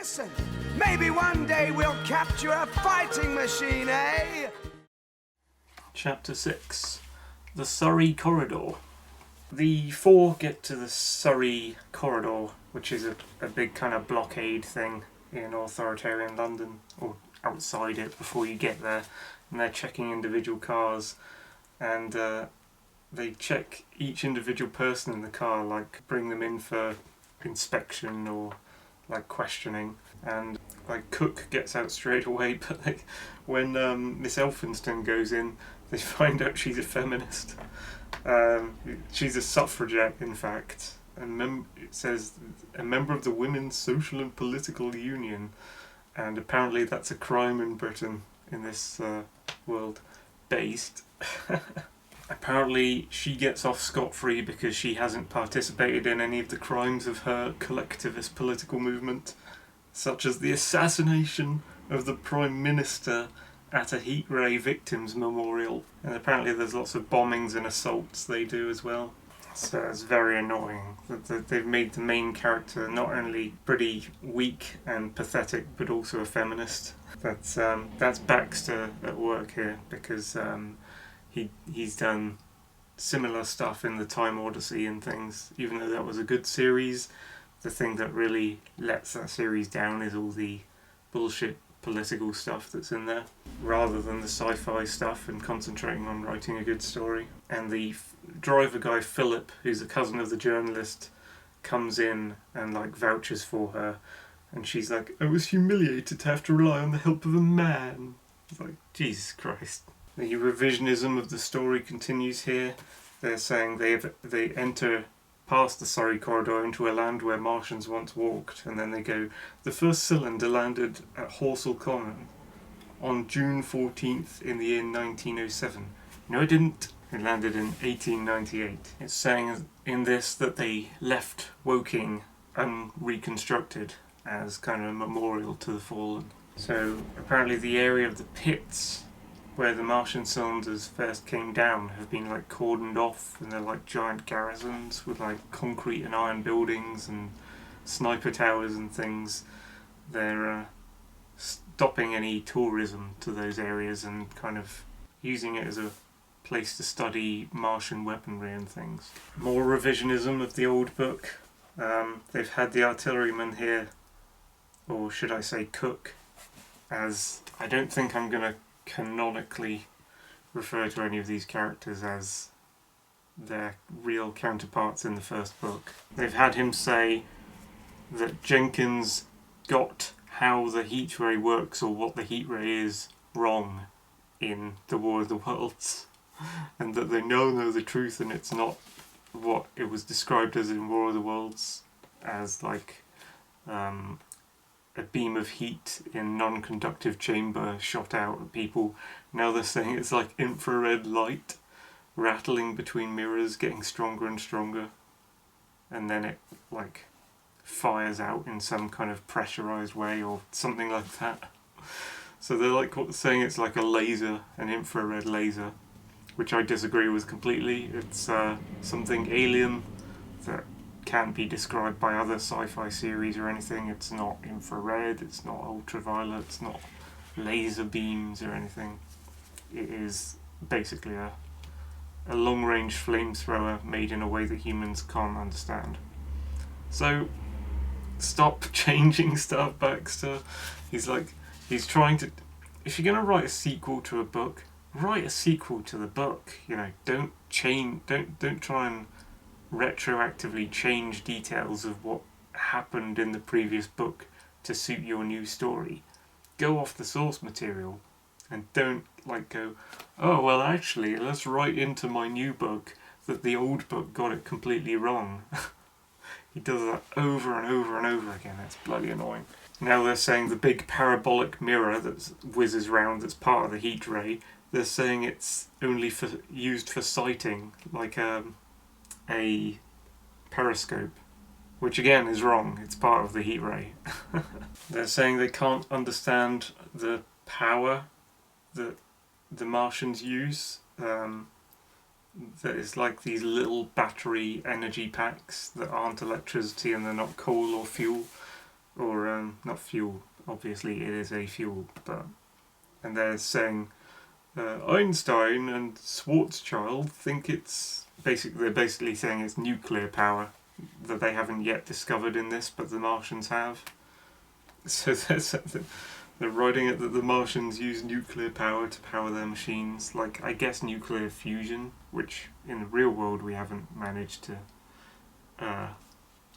Listen, maybe one day we'll capture a fighting machine, eh? Chapter 6. The Surrey Corridor. The four get to the Surrey Corridor, which is a big kind of blockade thing in authoritarian London, or outside it before you get there, and they're checking individual cars, and they check each individual person in the car, like bring them in for inspection or like questioning, and like Cook gets out straight away, but like when Miss Elphinston goes in, they find out she's a feminist. She's a suffragette, in fact, and it says a member of the Women's Social and Political Union, and apparently that's a crime in Britain in this world based. Apparently she gets off scot-free because she hasn't participated in any of the crimes of her collectivist political movement, such as the assassination of the Prime Minister at a heat ray victims memorial, and apparently there's lots of bombings and assaults they do as well. So it's very annoying that they've made the main character not only pretty weak and pathetic but also a feminist. That's Baxter at work here, because he's done similar stuff in the Time Odyssey and things. Even though that was a good series, the thing that really lets that series down is all the bullshit political stuff that's in there, rather than the sci-fi stuff and concentrating on writing a good story. And the driver guy Philip, who's a cousin of the journalist, comes in and like vouches for her, and she's like, I was humiliated to have to rely on the help of a man. It's like, Jesus Christ. The revisionism of the story continues here. They're saying they enter past the Surrey Corridor into a land where Martians once walked, and then they go, the first cylinder landed at Horsell Common on June 14th in the year 1907. No, it didn't. It landed in 1898. It's saying in this that they left Woking unreconstructed as kind of a memorial to the fallen. So apparently the area of the pits where the Martian cylinders first came down have been like cordoned off, and they're like giant garrisons with like concrete and iron buildings and sniper towers and things. They're stopping any tourism to those areas and kind of using it as a place to study Martian weaponry and things. More revisionism of the old book. They've had the artilleryman here, or should I say Cook, as I don't think I'm going to canonically refer to any of these characters as their real counterparts in the first book. They've had him say that Jenkins got how the heat ray works, or what the heat ray is, wrong in The War of the Worlds, and that they know the truth, and it's not what it was described as in War of the Worlds, as like a beam of heat in non-conductive chamber shot out at people. Now they're saying it's like infrared light rattling between mirrors, getting stronger and stronger, and then it like fires out in some kind of pressurized way or something like that. So they're like saying it's like a laser, an infrared laser, which I disagree with completely. It's something alien that can't be described by other sci-fi series or anything. It's not infrared, it's not ultraviolet, it's not laser beams or anything. It is basically a long-range flamethrower made in a way that humans can't understand. So stop changing stuff, Baxter. He's trying to, if you're going to write a sequel to a book, write a sequel to the book. You know, don't try and retroactively change details of what happened in the previous book to suit your new story. Go off the source material, and don't like go, oh well actually let's write into my new book that the old book got it completely wrong. He does that over and over and over again. It's bloody annoying. Now they're saying the big parabolic mirror that whizzes round that's part of the heat ray, they're saying it's only used for sighting, like a periscope, which again is wrong. It's part of the heat ray. They're saying they can't understand the power that the Martians use. That is like these little battery energy packs that aren't electricity and they're not coal or fuel. or not fuel. Obviously, it is a fuel, and they're saying Einstein and Schwarzschild think it's they're basically saying it's nuclear power that they haven't yet discovered in this, but the Martians have. So they're writing it that the Martians use nuclear power to power their machines, like I guess nuclear fusion, which in the real world we haven't managed to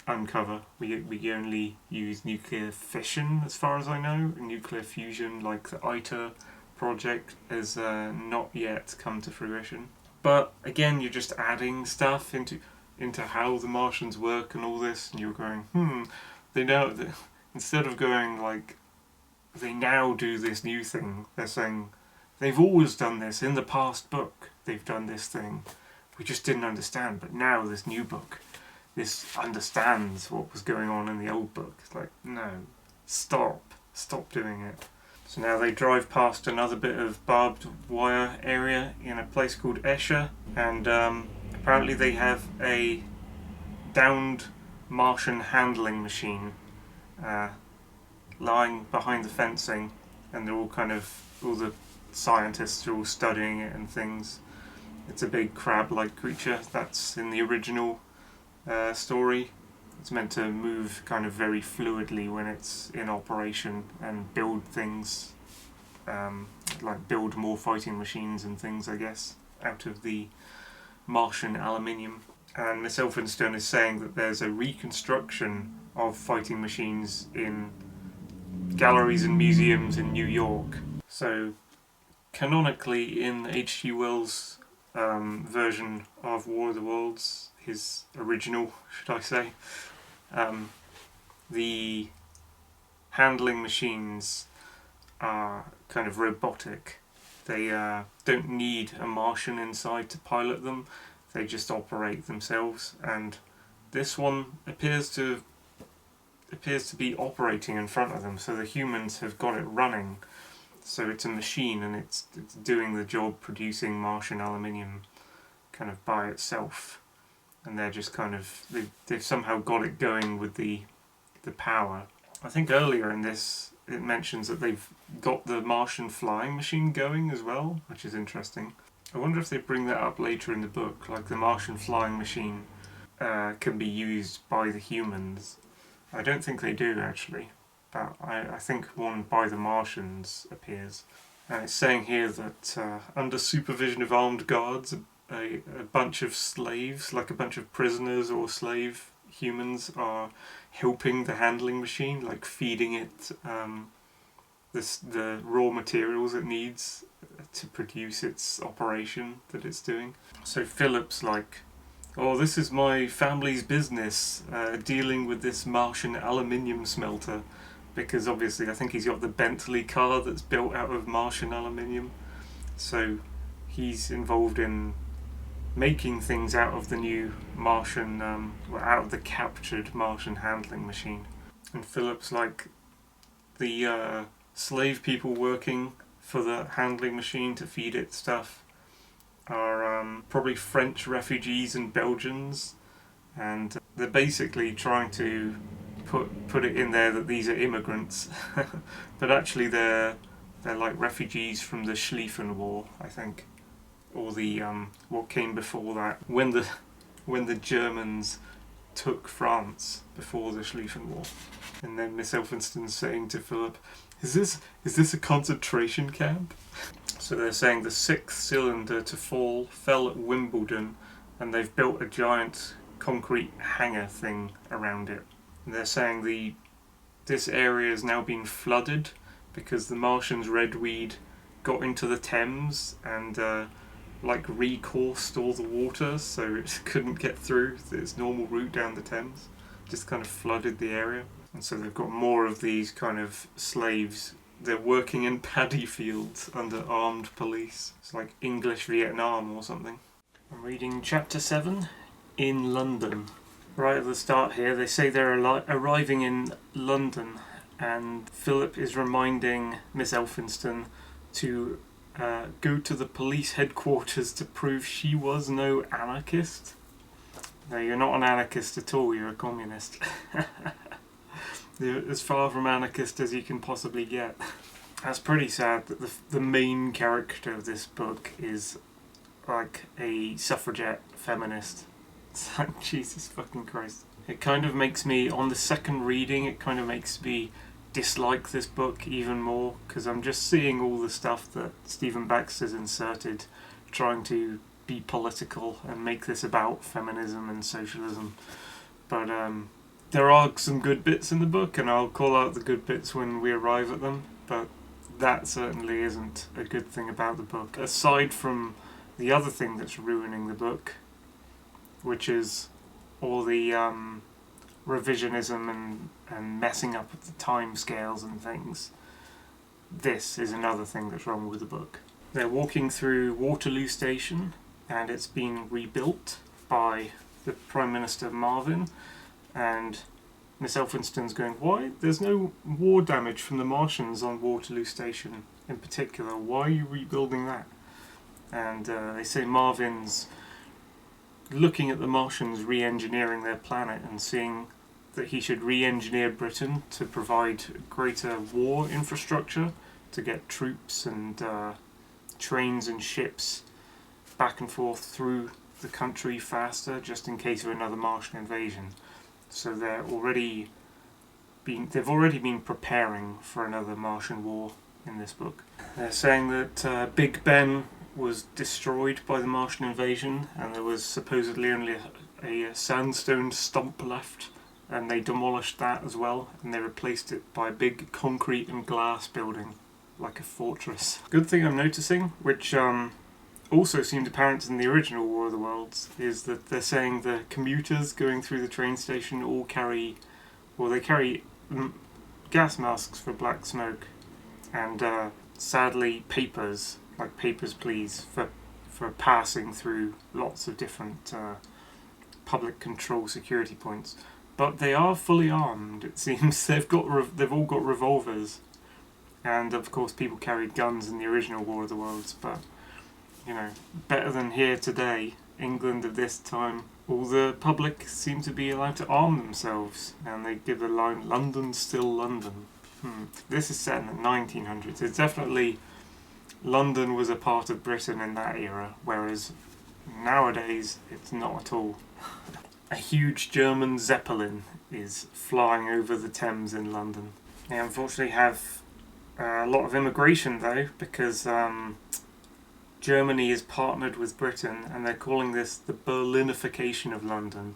uncover. We only use nuclear fission, as far as I know. Nuclear fusion, like the ITER project, has not yet come to fruition. But again, you're just adding stuff into how the Martians work and all this, and you're going, they know that instead of going like, they now do this new thing, they're saying, they've always done this, in the past book they've done this thing, we just didn't understand, but now this new book, this understands what was going on in the old book. It's like, no, stop doing it. So now they drive past another bit of barbed wire area in a place called Escher, and apparently they have a downed Martian handling machine lying behind the fencing, and they're all the scientists are all studying it and things. It's a big crab-like creature that's in the original story. It's meant to move kind of very fluidly when it's in operation and build things, like build more fighting machines and things, I guess, out of the Martian aluminium. And Miss Elphinstone is saying that there's a reconstruction of fighting machines in galleries and museums in New York. So canonically, in H.G. Wells' version of War of the Worlds, his original, should I say, the handling machines are kind of robotic. They don't need a Martian inside to pilot them, they just operate themselves, and this one appears to be operating in front of them, so the humans have got it running. So it's a machine and it's doing the job, producing Martian aluminium kind of by itself, and they're just they've somehow got it going with the power. I think earlier in this it mentions that they've got the Martian flying machine going as well, which is interesting. I wonder if they bring that up later in the book, like the Martian flying machine can be used by the humans. I don't think they do actually, but I think one by the Martians appears. And it's saying here that under supervision of armed guards, a bunch of slaves, like a bunch of prisoners or slave humans, are helping the handling machine, like feeding it the raw materials it needs to produce its operation that it's doing. So Philip's like, oh, this is my family's business, dealing with this Martian aluminium smelter, because obviously I think he's got the Bentley car that's built out of Martian aluminium, so he's involved in making things out of the new Martian, out of the captured Martian handling machine. And Philip's like, the slave people working for the handling machine to feed it stuff are probably French refugees and Belgians, and they're basically trying to put it in there that these are immigrants, but actually they're like refugees from the Schlieffen War, I think, or the what came before that, when the Germans took France before the Schlieffen War. And then Miss Elphinstone's saying to Philip, is this a concentration camp? So they're saying the 6th cylinder to fall fell at Wimbledon, and they've built a giant concrete hangar thing around it. And they're saying this area has now been flooded because the Martians' redweed got into the Thames and recoursed all the water, so it couldn't get through its normal route down the Thames. Just kind of flooded the area. And so they've got more of these kind of slaves. They're working in paddy fields under armed police. It's like English Vietnam or something. I'm reading chapter 7, in London. Right at the start here, they say they're arriving in London, and Philip is reminding Miss Elphinstone to go to the police headquarters to prove she was no anarchist. No, you're not an anarchist at all, you're a communist. They're as far from anarchist as you can possibly get. That's pretty sad that the main character of this book is like a suffragette feminist. It's like, Jesus fucking Christ. It kind of makes me, on the second reading, it kind of makes me dislike this book even more, because I'm just seeing all the stuff that Stephen Baxter's inserted, trying to be political and make this about feminism and socialism. But there are some good bits in the book, and I'll call out the good bits when we arrive at them, but that certainly isn't a good thing about the book, aside from the other thing that's ruining the book, which is all the revisionism and messing up with the time scales and things. This is another thing that's wrong with the book. They're walking through Waterloo Station, and it's been rebuilt by the Prime Minister Marvin, and Miss Elphinston's going, why? There's no war damage from the Martians on Waterloo Station in particular. Why are you rebuilding that? And they say Marvin's looking at the Martians re-engineering their planet and seeing that he should re-engineer Britain to provide greater war infrastructure to get troops and trains and ships back and forth through the country faster, just in case of another Martian invasion. So they've already been preparing for another Martian war in this book. They're saying that Big Ben was destroyed by the Martian invasion, and there was supposedly only a sandstone stump left, and they demolished that as well, and they replaced it by a big concrete and glass building, like a fortress. Good thing I'm noticing, which also seemed apparent in the original War of the Worlds, is that they're saying the commuters going through the train station all carry gas masks for black smoke, and sadly papers, like papers please, for passing through lots of different public control security points. But they are fully armed, it seems. They've all got revolvers, and of course people carried guns in the original War of the Worlds, but you know, better than here today, England of this time. All the public seem to be allowed to arm themselves, and they give the line, London's still London. This is set in the 1900s. It's definitely, London was a part of Britain in that era, whereas nowadays it's not at all. A huge German Zeppelin is flying over the Thames in London. They unfortunately have a lot of immigration though, because Germany is partnered with Britain, and they're calling this the Berlinification of London.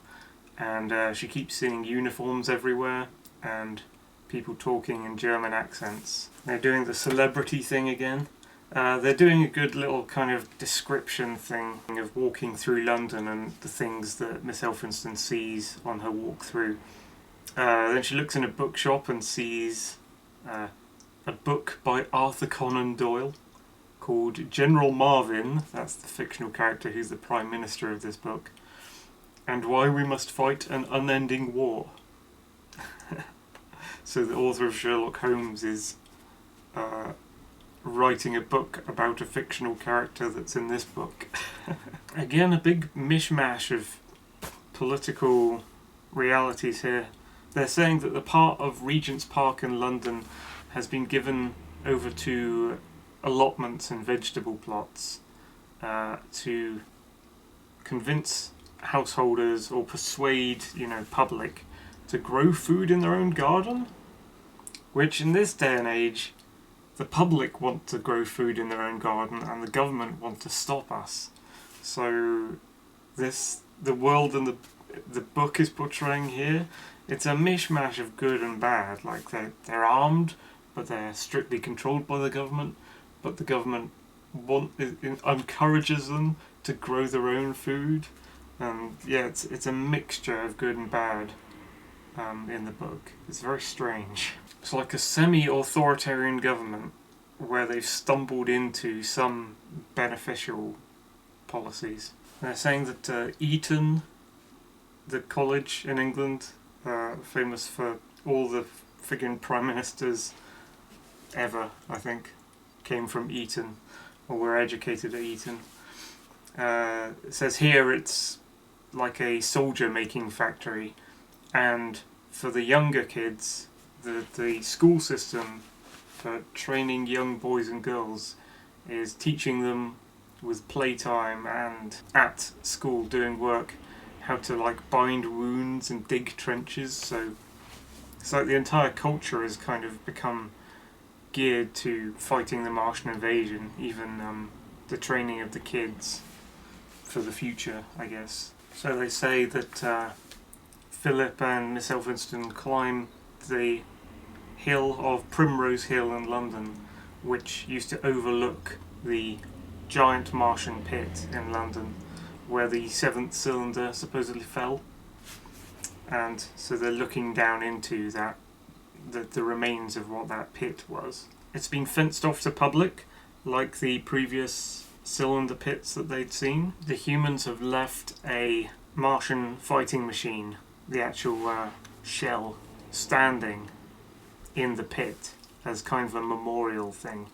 And she keeps seeing uniforms everywhere, and people talking in German accents. They're doing the celebrity thing again. They're doing a good little kind of description thing of walking through London and the things that Miss Elphinston sees on her walk through. Then she looks in a bookshop and sees a book by Arthur Conan Doyle called General Marvin, that's the fictional character who's the Prime Minister of this book, and Why We Must Fight an Unending War. So the author of Sherlock Holmes is writing a book about a fictional character that's in this book. Again, a big mishmash of political realities here. They're saying that the part of Regent's Park in London has been given over to allotments and vegetable plots to convince householders or persuade, public to grow food in their own garden, which in this day and age the public want to grow food in their own garden and the government want to stop us. So the world and the book is portraying here, it's a mishmash of good and bad. Like they're armed, but they're strictly controlled by the government, but the government encourages them to grow their own food. And yeah, it's a mixture of good and bad in the book. It's very strange. It's like a semi-authoritarian government where they've stumbled into some beneficial policies. They're saying that Eton, the college in England, famous for all the friggin' prime ministers ever, I think, came from Eton, or were educated at Eton. It says here it's like a soldier making factory, and for the younger kids the school system for training young boys and girls is teaching them with playtime and at school doing work how to like bind wounds and dig trenches. So it's like the entire culture has kind of become geared to fighting the Martian invasion, even the training of the kids for the future, I guess. So they say that Philip and Miss Elphinston climb the hill of Primrose Hill in London, which used to overlook the giant Martian pit in London where the seventh cylinder supposedly fell. And so they're looking down into that, the remains of what that pit was. It's been fenced off to public, like the previous cylinder pits that they'd seen. The humans have left a Martian fighting machine, the actual shell, standing in the pit as kind of a memorial thing.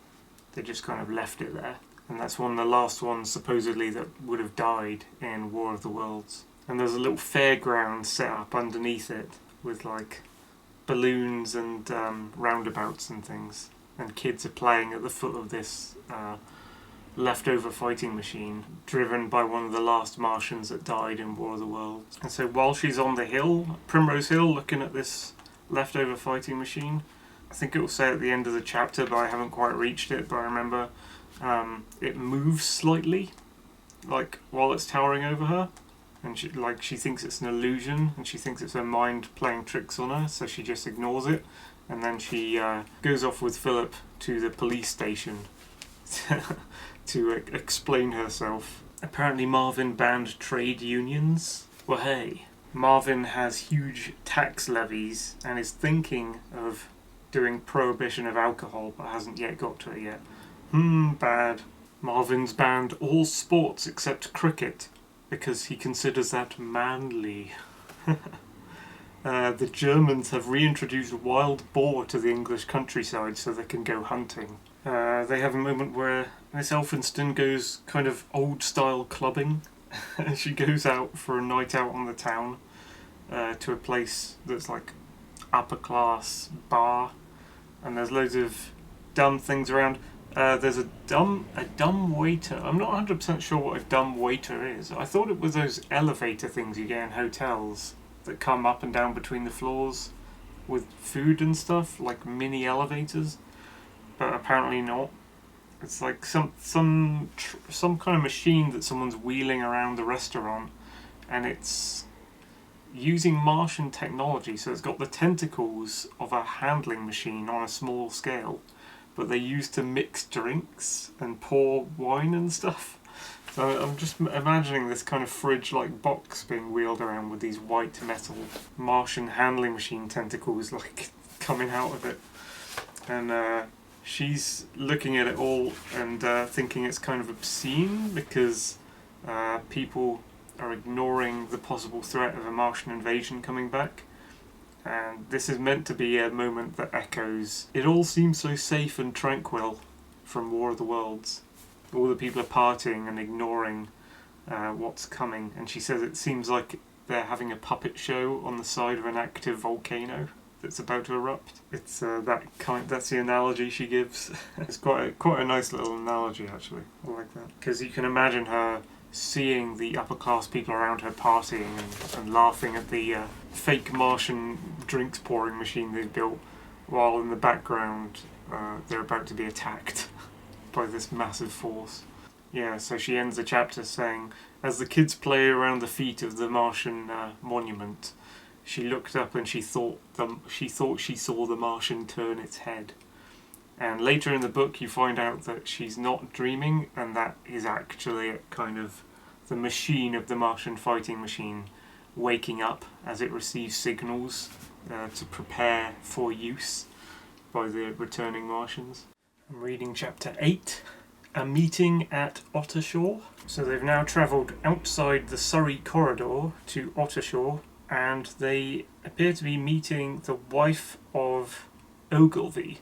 They just kind of left it there. And that's one of the last ones supposedly that would have died in War of the Worlds. And there's a little fairground set up underneath it with like balloons and roundabouts and things. And kids are playing at the foot of this leftover fighting machine driven by one of the last Martians that died in War of the Worlds. And so while she's on the hill, Primrose Hill, looking at this leftover fighting machine, I think it will say at the end of the chapter, but I haven't quite reached it, but I remember it moves slightly, like while it's towering over her, and she thinks it's an illusion, and she thinks it's her mind playing tricks on her, so she just ignores it, and then she goes off with Philip to the police station to explain herself. Apparently Marvin banned trade unions. Well, hey, Marvin has huge tax levies and is thinking of doing prohibition of alcohol, but hasn't yet got to it yet. Bad. Marvin's banned all sports except cricket because he considers that manly. The Germans have reintroduced wild boar to the English countryside so they can go hunting. They have a moment where Miss Elphinston goes kind of old-style clubbing. She goes out for a night out on the town to a place that's like upper-class bar, and there's loads of dumb things around. There's a dumb waiter. I'm not 100% sure what a dumb waiter is. I thought it was those elevator things you get in hotels that come up and down between the floors with food and stuff, like mini elevators. But apparently not. It's like some kind of machine that someone's wheeling around the restaurant, and it's using Martian technology, so it's got the tentacles of a handling machine on a small scale, but they use to mix drinks and pour wine and stuff. So I'm just imagining this kind of fridge-like box being wheeled around with these white metal Martian handling machine tentacles like coming out of it. And she's looking at it all and thinking it's kind of obscene because people are ignoring the possible threat of a Martian invasion coming back. And this is meant to be a moment that echoes, "It all seems so safe and tranquil," from War of the Worlds. All the people are partying and ignoring what's coming. And she says it seems like they're having a puppet show on the side of an active volcano that's about to erupt. It's that's the analogy she gives. It's quite a nice little analogy, actually. I like that. Because you can imagine her seeing the upper class people around her partying and laughing at the fake Martian drinks pouring machine they've built, while in the background they're about to be attacked by this massive force. Yeah, so she ends the chapter saying, as the kids play around the feet of the Martian monument, she looked up and she thought she saw the Martian turn its head. And later in the book you find out that she's not dreaming, and that is actually kind of the machine of the Martian fighting machine waking up as it receives signals to prepare for use by the returning Martians. I'm reading chapter 8, A Meeting at Ottershaw. So they've now travelled outside the Surrey corridor to Ottershaw, and they appear to be meeting the wife of Ogilvy,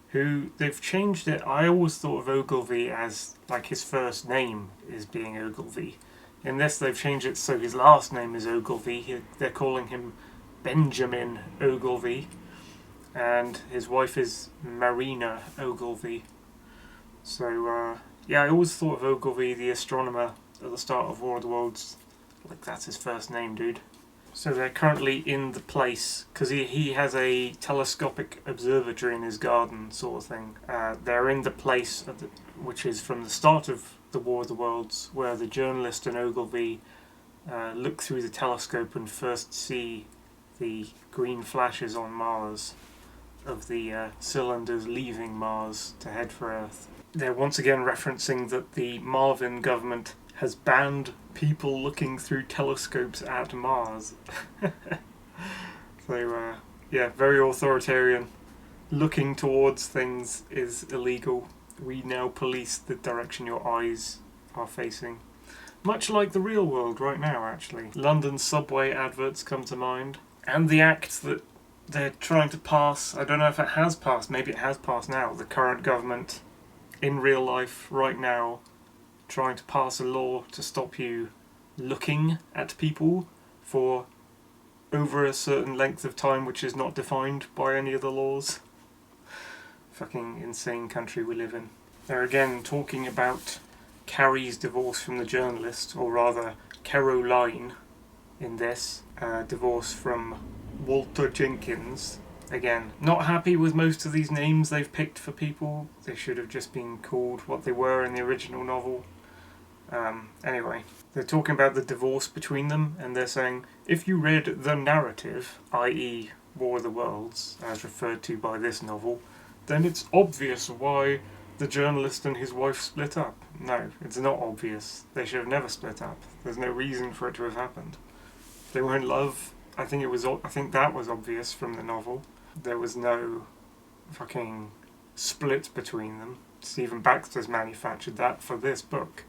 who they've changed it. I always thought of Ogilvy as like his first name is being Ogilvy. In this they've changed it so his last name is Ogilvy. They're calling him Benjamin Ogilvy. and his wife is Marina Ogilvy. So, yeah, I always thought of Ogilvy, the astronomer, at the start of War of the Worlds. Like, that's his first name, dude. So they're currently in the place, because he has a telescopic observatory in his garden, sort of thing. They're in the place, which is from the start of the War of the Worlds, where the journalist and Ogilvy look through the telescope and first see the green flashes on Mars of the cylinders leaving Mars to head for Earth. They're once again referencing that the Marvin government has banned people looking through telescopes at Mars. So, yeah, very authoritarian. Looking towards things is illegal. We now police the direction your eyes are facing. Much like the real world right now, actually. London subway adverts come to mind. And the act that they're trying to pass, I don't know if it has passed, maybe it has passed now, the current government in real life right now trying to pass a law to stop you looking at people for over a certain length of time which is not defined by any of the laws. Fucking insane country we live in. They're again talking about Carrie's divorce from the journalist, or rather Caroline in this, divorce from Walter Jenkins. Again, not happy with most of these names they've picked for people. They should have just been called what they were in the original novel. Anyway, they're talking about the divorce between them, and they're saying, if you read the narrative, i.e. War of the Worlds, as referred to by this novel, then it's obvious why the journalist and his wife split up. No, it's not obvious. They should have never split up. There's no reason for it to have happened. If they were in love, I think that was obvious from the novel. There was no fucking split between them. Stephen Baxter's manufactured that for this book.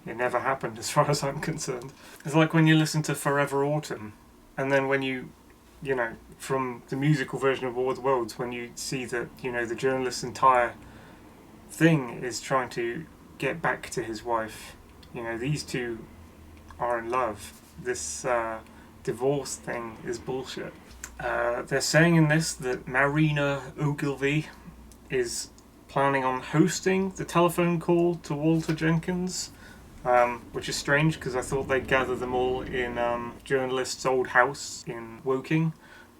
It never happened as far as I'm concerned. It's like when you listen to Forever Autumn, and then when you know, from the musical version of War of the Worlds, when you see that, you know, the journalist's entire thing is trying to get back to his wife. You know, these two are in love. This divorce thing is bullshit. They're saying in this that Marina Ogilvy is planning on hosting the telephone call to Walter Jenkins, which is strange because I thought they'd gather them all in journalist's old house in Woking,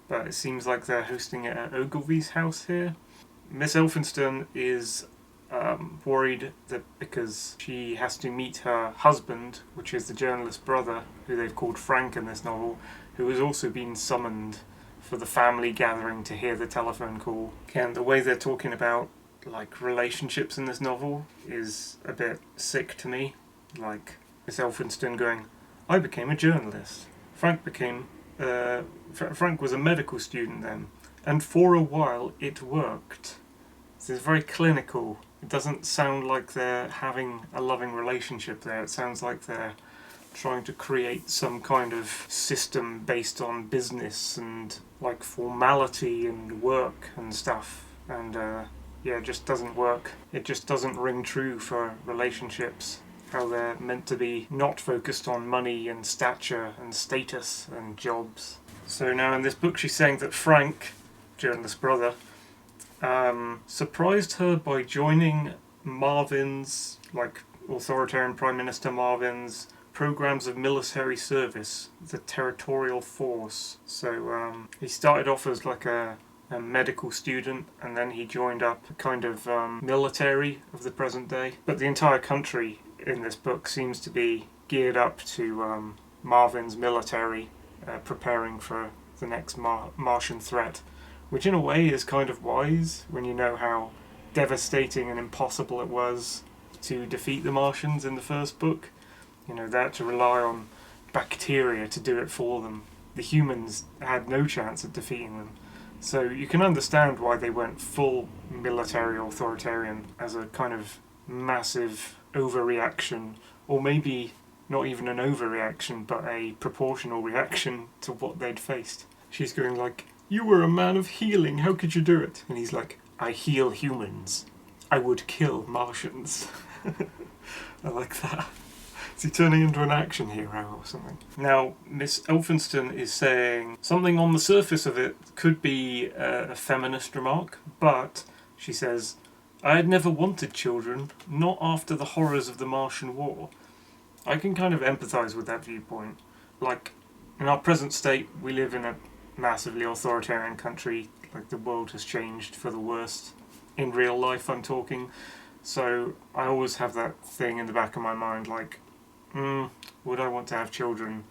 but it seems like they're hosting it at Ogilvy's house here. Miss Elphinstone is worried that because she has to meet her husband, which is the journalist's brother, who they've called Frank in this novel, who has also been summoned for the family gathering to hear the telephone call. Again, the way they're talking about like relationships in this novel is a bit sick to me. Like Miss Elphinstone going, I became a journalist. Frank was a medical student then, and for a while it worked. This is very clinical. It doesn't sound like they're having a loving relationship there. It sounds like they're trying to create some kind of system based on business and like formality and work and stuff. And yeah, it just doesn't work. It just doesn't ring true for relationships. How they're meant to be not focused on money and stature and status and jobs. So now in this book she's saying that Frank, journalist's brother, surprised her by joining Marvin's, like authoritarian Prime Minister Marvin's, programs of military service, the territorial force. So he started off as like a medical student, and then he joined up a kind of military of the present day. But the entire country in this book seems to be geared up to Marvin's military, preparing for the next Martian threat, which in a way is kind of wise when you know how devastating and impossible it was to defeat the Martians in the first book. You know, they had to rely on bacteria to do it for them. The humans had no chance of defeating them. So you can understand why they went full military authoritarian as a kind of massive overreaction, or maybe not even an overreaction, but a proportional reaction to what they'd faced. She's going like, you were a man of healing, how could you do it? And he's like, I heal humans. I would kill Martians. I like that. Is he turning into an action hero or something? Now, Miss Elphinston is saying something on the surface of it could be a feminist remark, but she says, I had never wanted children, not after the horrors of the Martian War. I can kind of empathise with that viewpoint. Like, in our present state, we live in a massively authoritarian country. Like, the world has changed for the worst. In real life, I'm talking. So I always have that thing in the back of my mind, like, would I want to have children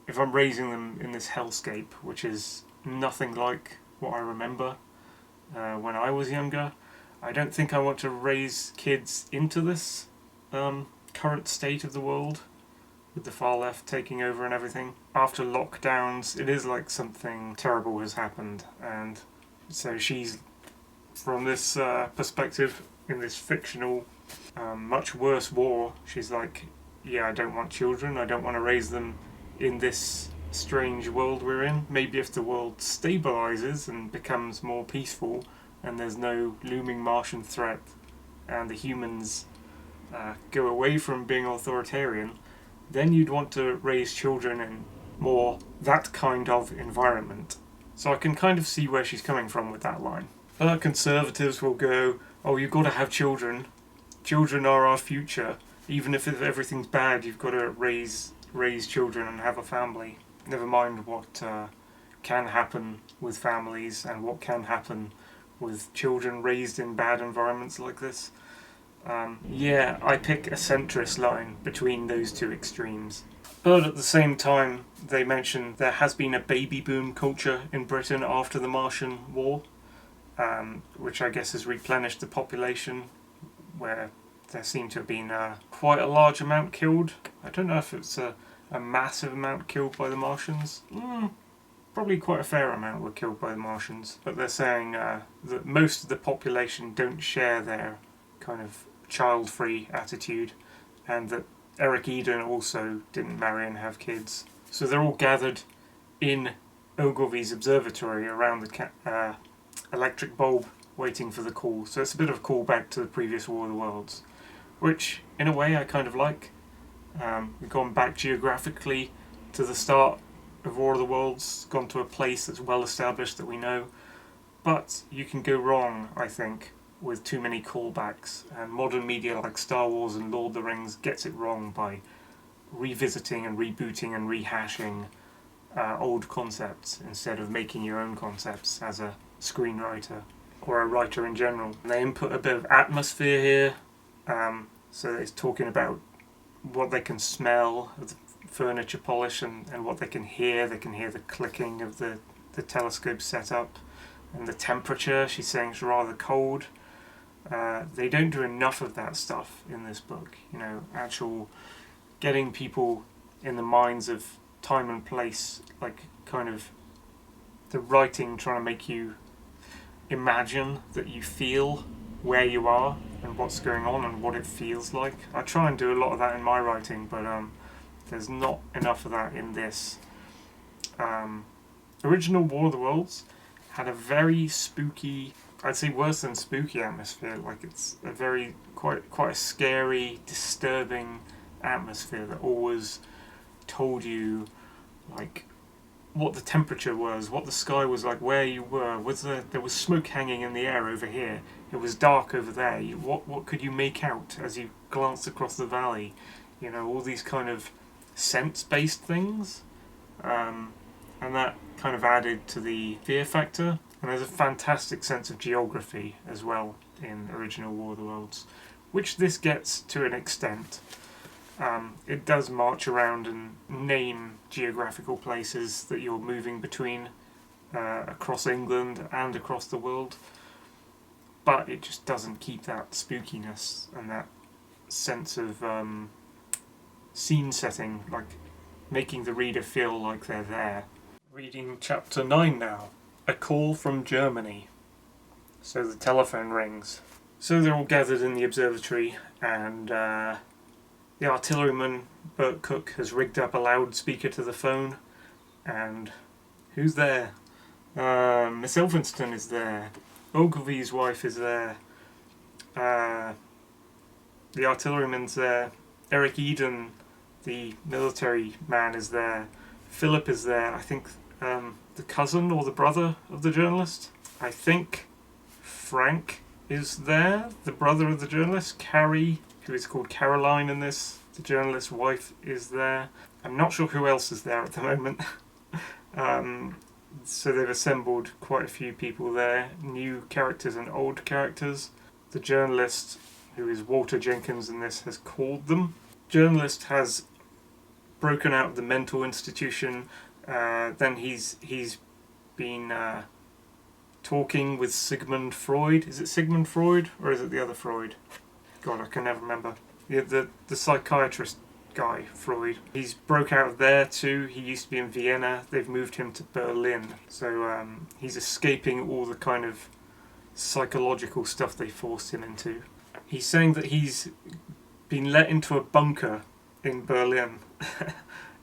if I'm raising them in this hellscape, which is nothing like what I remember when I was younger? I don't think I want to raise kids into this current state of the world, with the far left taking over and everything. After lockdowns, it is like something terrible has happened, and so she's, from this perspective, in this fictional, much worse war, she's like, yeah, I don't want children, I don't want to raise them in this strange world we're in. Maybe if the world stabilises and becomes more peaceful, and there's no looming Martian threat, and the humans go away from being authoritarian, then you'd want to raise children in more that kind of environment. So I can kind of see where she's coming from with that line. But conservatives will go, oh, you've got to have children. Children are our future. Even if everything's bad, you've got to raise children and have a family. Never mind what can happen with families and what can happen with children raised in bad environments like this. Yeah, I pick a centrist line between those two extremes. But at the same time, they mention there has been a baby boom culture in Britain after the Martian War, which I guess has replenished the population, where there seemed to have been quite a large amount killed. I don't know if it's a massive amount killed by the Martians. Probably quite a fair amount were killed by the Martians. But they're saying that most of the population don't share their kind of child-free attitude, and that Eric Eden also didn't marry and have kids. So they're all gathered in Ogilvy's observatory around the electric bulb, waiting for the call. So it's a bit of a callback to the previous War of the Worlds, which in a way I kind of like. We've gone back geographically to the start of War of the Worlds, gone to a place that's well established that we know, but you can go wrong, I think, with too many callbacks, and modern media like Star Wars and Lord of the Rings gets it wrong by revisiting and rebooting and rehashing old concepts instead of making your own concepts as a screenwriter or a writer in general. And they input a bit of atmosphere here, so it's talking about what they can smell of the furniture polish and what they can hear. They can hear the clicking of the telescope setup, and the temperature, she's saying, is rather cold. They don't do enough of that stuff in this book, actual getting people in the minds of time and place, like kind of the writing trying to make you imagine that you feel where you are and what's going on and what it feels like. I try and do a lot of that in my writing, but there's not enough of that in this. Original War of the Worlds had a very spooky, I'd say worse than spooky atmosphere. Like, it's a very quite a scary, disturbing atmosphere that always told you like what the temperature was, what the sky was like, where you were. There was smoke hanging in the air over here. It was dark over there. What could you make out as you glanced across the valley? All these kind of sense-based things, and that kind of added to the fear factor. And there's a fantastic sense of geography as well in original War of the Worlds, which this gets to an extent. It does march around and name geographical places that you're moving between across England and across the world, but it just doesn't keep that spookiness and that sense of scene setting, like making the reader feel like they're there. Reading chapter 9 now. A call from Germany. So the telephone rings. So they're all gathered in the observatory, and the artilleryman, Bert Cook, has rigged up a loudspeaker to the phone, and who's there? Miss Elphinston is there. Ogilvy's wife is there. The artilleryman's there. Eric Eden the military man is there. Philip is there. I think the cousin or the brother of the journalist. I think Frank is there, the brother of the journalist. Carrie, who is called Caroline in this, the journalist's wife, is there. I'm not sure who else is there at the moment. So they've assembled quite a few people there, new characters and old characters. The journalist, who is Walter Jenkins in this, has called them. Journalist has broken out of the mental institution. Then he's been talking with Sigmund Freud. Is it Sigmund Freud or is it the other Freud? God, I can never remember. The psychiatrist guy, Freud. He's broke out of there too. He used to be in Vienna. They've moved him to Berlin. So he's escaping all the kind of psychological stuff they forced him into. He's saying that he's been let into a bunker in Berlin.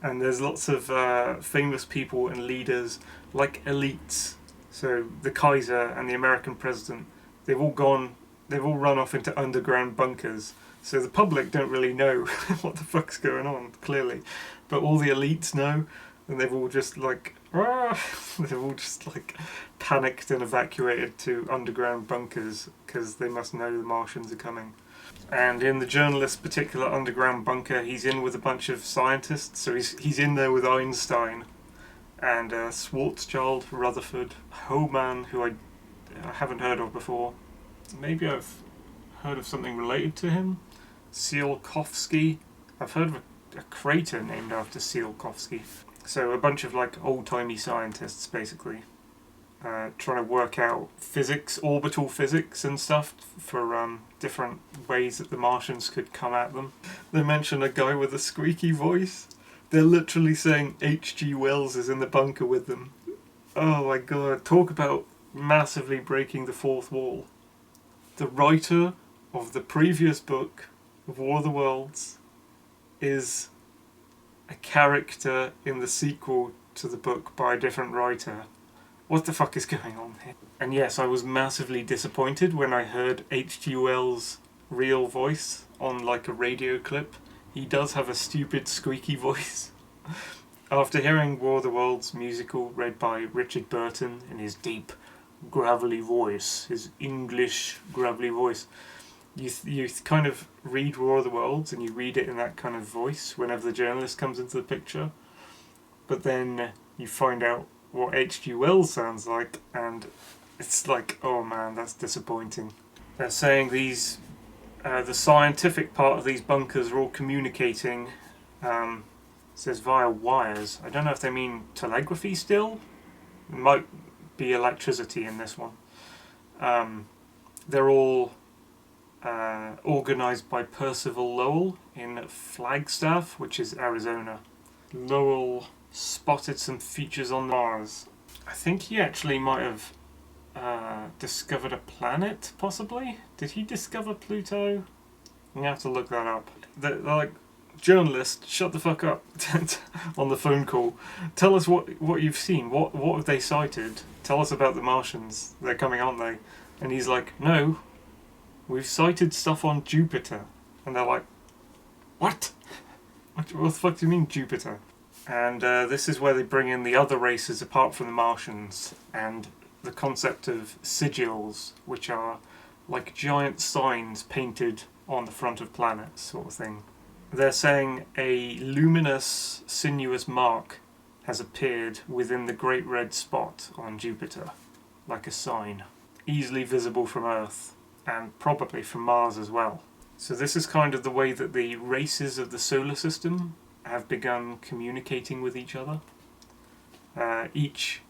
And there's lots of famous people and leaders, like elites. So the Kaiser and the American president, they've all run off into underground bunkers. So the public don't really know what the fuck's going on, clearly. But all the elites know, and they've all just like, they've all just like panicked and evacuated to underground bunkers because they must know the Martians are coming. And in the journalist's particular underground bunker, he's in with a bunch of scientists. So he's in there with Einstein and Schwarzschild, Rutherford, Hohmann, who I haven't heard of before. Maybe I've heard of something related to him. Tsiolkovsky. I've heard of a crater named after Tsiolkovsky. So a bunch of like old-timey scientists, basically, trying to work out physics, orbital physics and stuff for different ways that the Martians could come at them. They mention a guy with a squeaky voice. They're literally saying H.G. Wells is in the bunker with them. Oh my god, talk about massively breaking the fourth wall. The writer of the previous book, of War of the Worlds, is a character in the sequel to the book by a different writer. What the fuck is going on here? And yes, I was massively disappointed when I heard H.G. Wells' real voice on like a radio clip. He does have a stupid squeaky voice. After hearing War of the Worlds musical read by Richard Burton in his deep, gravelly voice, his English gravelly voice, you kind of read War of the Worlds and you read it in that kind of voice whenever the journalist comes into the picture. But then you find out what H.G. Wells sounds like, and it's like, oh man, that's disappointing. They're saying these, the scientific part of these bunkers are all communicating, it says via wires. I don't know if they mean telegraphy still. It might be electricity in this one. They're all organised by Percival Lowell in Flagstaff, which is Arizona. Lowell spotted some features on Mars. I think he actually might have discovered a planet, possibly? Did he discover Pluto? I'm gonna have to look that up. They're like, journalist, shut the fuck up on the phone call. Tell us what you've seen. What have they sighted? Tell us about the Martians. They're coming, aren't they? And he's like, no, we've sighted stuff on Jupiter. And they're like, what? What the fuck do you mean Jupiter? And this is where they bring in the other races apart from the Martians, and the concept of sigils, which are like giant signs painted on the front of planets, sort of thing. They're saying a luminous, sinuous mark has appeared within the Great Red Spot on Jupiter, like a sign, easily visible from Earth, and probably from Mars as well. So this is kind of the way that the races of the solar system have begun communicating with each other. Each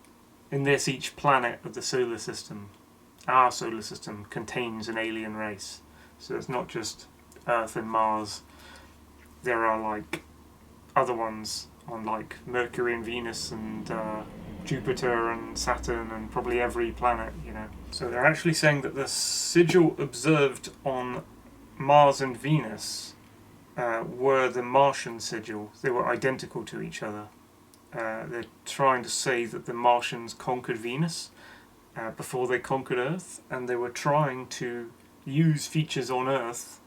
planet of the solar system, our solar system, contains an alien race. So it's not just Earth and Mars. There are like other ones on like Mercury and Venus and Jupiter and Saturn and probably every planet, you know. So they're actually saying that the sigil observed on Mars and Venus were the Martian sigil. They were identical to each other. They're trying to say that the Martians conquered Venus before they conquered Earth, and they were trying to use features on Earth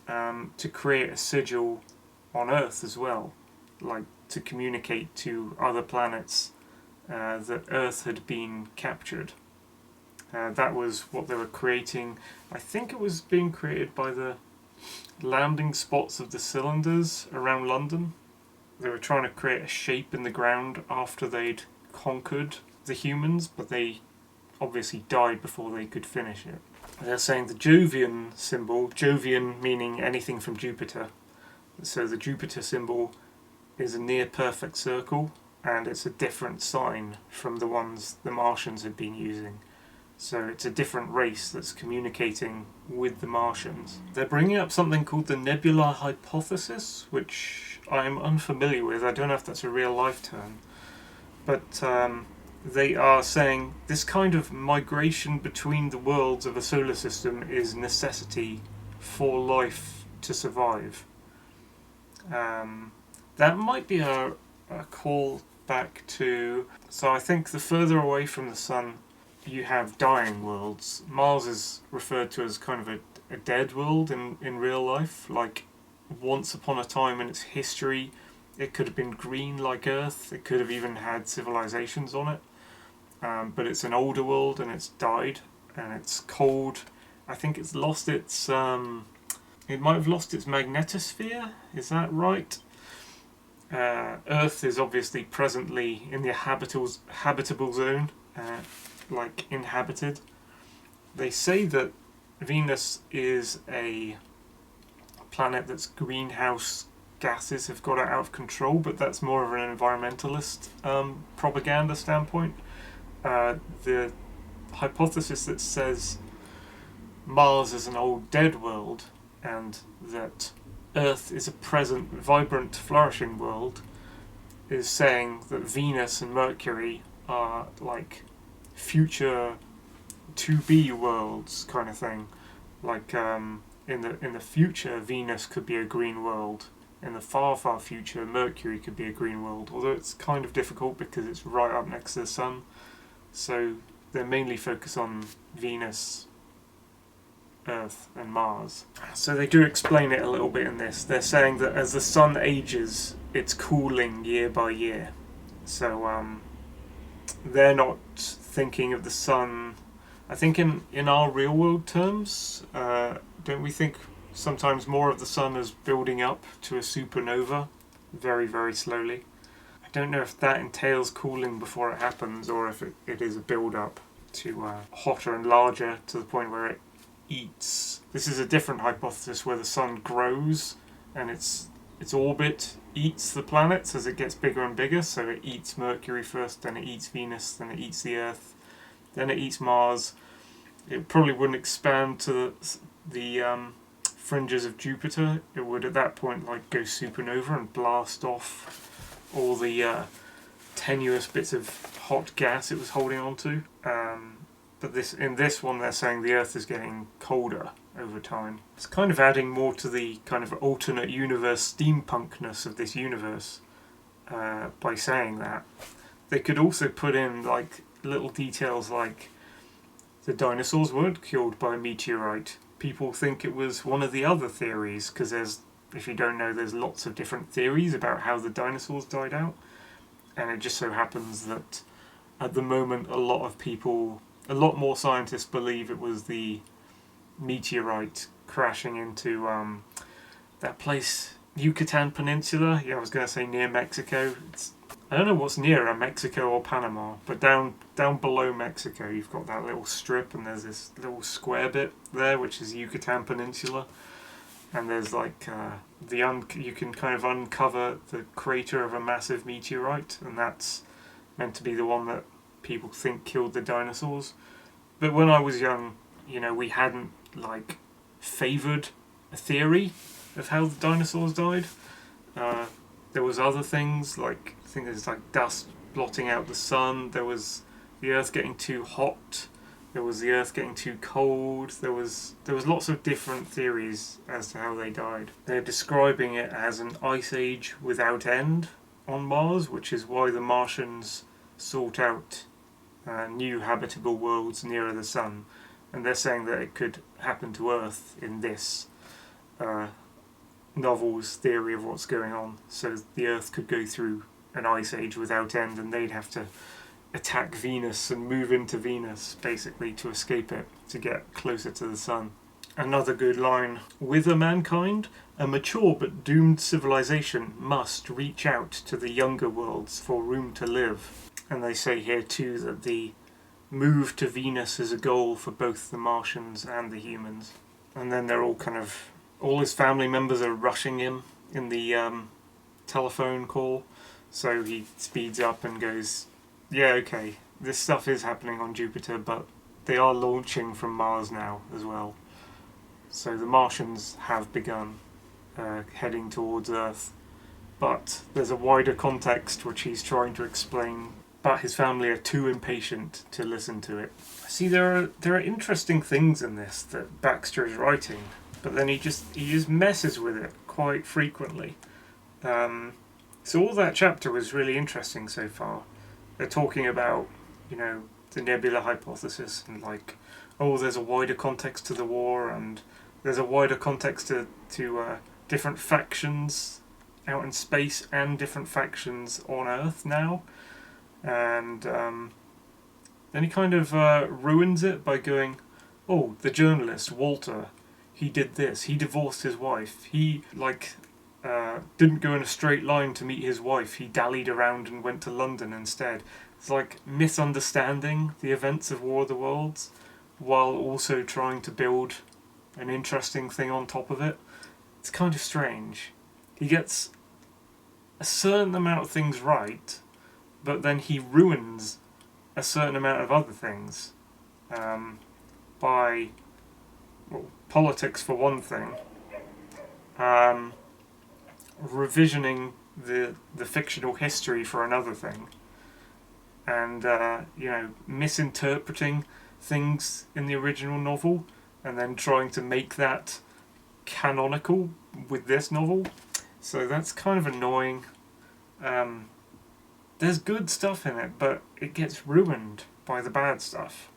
to create a sigil on Earth as well, like to communicate to other planets that Earth had been captured. That was what they were creating. I think it was being created by the landing spots of the cylinders around London. They were trying to create a shape in the ground after they'd conquered the humans, but they obviously died before they could finish it. They're saying the Jovian symbol, Jovian meaning anything from Jupiter, so the Jupiter symbol is a near perfect circle, and it's a different sign from the ones the Martians had been using. So it's a different race that's communicating with the Martians. They're bringing up something called the nebula hypothesis, which I'm unfamiliar with. I don't know if that's a real life term. But they are saying this kind of migration between the worlds of a solar system is necessity for life to survive. That might be a call back to... So I think the further away from the sun you have dying worlds. Mars is referred to as kind of a dead world in real life. Like, once upon a time in its history, it could have been green like Earth. It could have even had civilizations on it. But it's an older world and it's died and it's cold. I think it's lost its... it might have lost its magnetosphere. Is that right? Earth is obviously presently in the habitable zone. Like inhabited. They say that Venus is a planet that's greenhouse gases have got it out of control, but that's more of an environmentalist propaganda standpoint. The hypothesis that says Mars is an old dead world and that Earth is a present, vibrant, flourishing world is saying that Venus and Mercury are like future to-be worlds kind of thing. Like in the future, Venus could be a green world. In the far, far future, Mercury could be a green world. Although it's kind of difficult because it's right up next to the sun. So they're mainly focused on Venus, Earth and Mars. So they do explain it a little bit in this. They're saying that as the sun ages, it's cooling year by year. So they're not thinking of the sun... I think in our real world terms, don't we think sometimes more of the sun is building up to a supernova very, very slowly? I don't know if that entails cooling before it happens or if it is a build-up to hotter and larger to the point where it eats. This is a different hypothesis where the sun grows and its orbit eats the planets as it gets bigger and bigger. So it eats Mercury first, then it eats Venus, then it eats the Earth, then it eats Mars. It probably wouldn't expand to the fringes of Jupiter. It would at that point like go supernova and blast off all the tenuous bits of hot gas it was holding on to. But in this one they're saying the Earth is getting colder over time. It's kind of adding more to the kind of alternate universe steampunkness of this universe by saying that. They could also put in like little details like the dinosaurs weren't killed by a meteorite. People think it was one of the other theories because if you don't know, there's lots of different theories about how the dinosaurs died out, and it just so happens that at the moment a lot more scientists believe it was the meteorite crashing into that place, Yucatan Peninsula. Yeah, I was going to say near Mexico. I don't know what's nearer, Mexico or Panama, but down below Mexico you've got that little strip and there's this little square bit there which is Yucatan Peninsula, and there's like you can kind of uncover the crater of a massive meteorite, and that's meant to be the one that people think killed the dinosaurs. But when I was young, we hadn't like favoured a theory of how the dinosaurs died. There was other things like, I think there's like dust blotting out the sun. There was the Earth getting too hot. There was the Earth getting too cold. There was lots of different theories as to how they died. They're describing it as an ice age without end on Mars, which is why the Martians sought out new habitable worlds nearer the sun. And they're saying that it could happen to Earth in this novel's theory of what's going on. So the Earth could go through an ice age without end, and they'd have to attack Venus and move into Venus, basically, to escape it, to get closer to the sun. Another good line: "Wither mankind, a mature but doomed civilization must reach out to the younger worlds for room to live." And they say here too that the move to Venus is a goal for both the Martians and the humans. And then they're all his family members are rushing him in the telephone call, so he speeds up and goes, "Yeah, okay, this stuff is happening on Jupiter, but they are launching from Mars now as well." So the Martians have begun heading towards Earth, but there's a wider context which he's trying to explain, but his family are too impatient to listen to it. See, there are interesting things in this that Baxter is writing, but then he just messes with it quite frequently. So all that chapter was really interesting so far. They're talking about, the nebula hypothesis, and there's a wider context to the war, and there's a wider context to different factions out in space and different factions on Earth now. And then he kind of ruins it by going, "Oh, the journalist, Walter, he did this. He divorced his wife. He, didn't go in a straight line to meet his wife. He dallied around and went to London instead." It's like misunderstanding the events of War of the Worlds while also trying to build an interesting thing on top of it. It's kind of strange. He gets a certain amount of things right, but then he ruins a certain amount of other things by politics for one thing, revisioning the fictional history for another thing, and misinterpreting things in the original novel and then trying to make that canonical with this novel. So that's kind of annoying. There's good stuff in it, but it gets ruined by the bad stuff.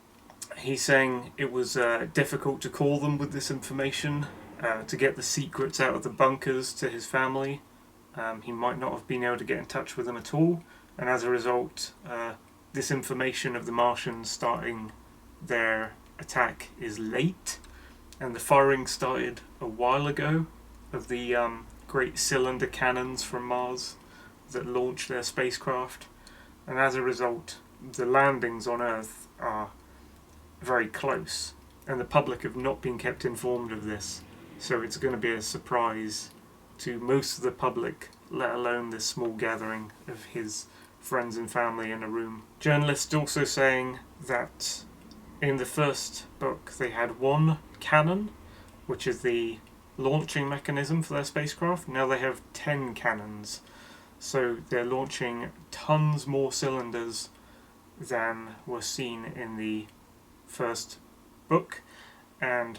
He's saying it was difficult to call them with this information, to get the secrets out of the bunkers to his family. He might not have been able to get in touch with them at all, and as a result, this information of the Martians starting their attack is late, and the firing started a while ago of the great cylinder cannons from Mars that launched their spacecraft, and as a result, the landings on Earth are very close, and the public have not been kept informed of this, so it's going to be a surprise to most of the public, let alone this small gathering of his friends and family in a room. Journalists also saying that in the first book they had one cannon, which is the launching mechanism for their spacecraft. Now they have 10 cannons, so they're launching tons more cylinders than were seen in the first book, and